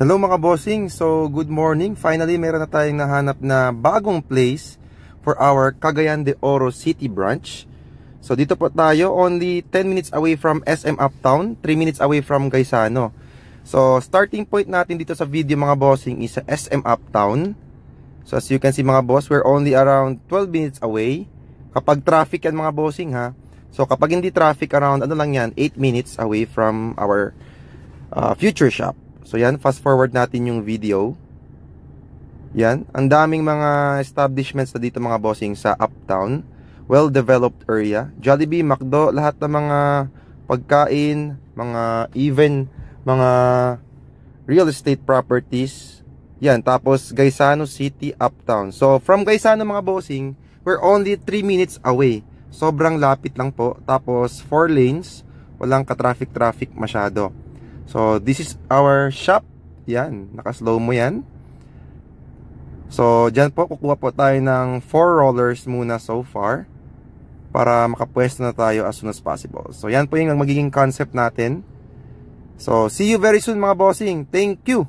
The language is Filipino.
Hello mga bossing, so good morning. Finally, meron na tayong nahanap na bagong place for our Cagayan de Oro City branch. So dito po tayo, only 10 minutes away from SM Uptown, 3 minutes away from Gaisano. So starting point natin dito sa video mga bossing is sa SM Uptown. So as you can see mga boss, we're only around 12 minutes away. Kapag traffic yan mga bossing ha. So kapag hindi traffic, around ano lang yan, 8 minutes away from our future shop. So yan, fast forward natin yung video. Yan, ang daming mga establishments na dito mga bossing sa Uptown. Well-developed area. Jollibee, McDo, lahat ng mga pagkain, mga real estate properties. Yan, tapos Gaisano City, Uptown. So from Gaisano mga bossing, we're only 3 minutes away. Sobrang lapit lang po. Tapos 4 lanes, walang ka-traffic masyado. So, this is our shop. Yan, naka-slow mo yan. So, dyan po, kukuha po tayo ng 4 rollers muna so far para makapwesto na tayo as soon as possible. So, yan po yung magiging concept natin. So, see you very soon mga bossing. Thank you!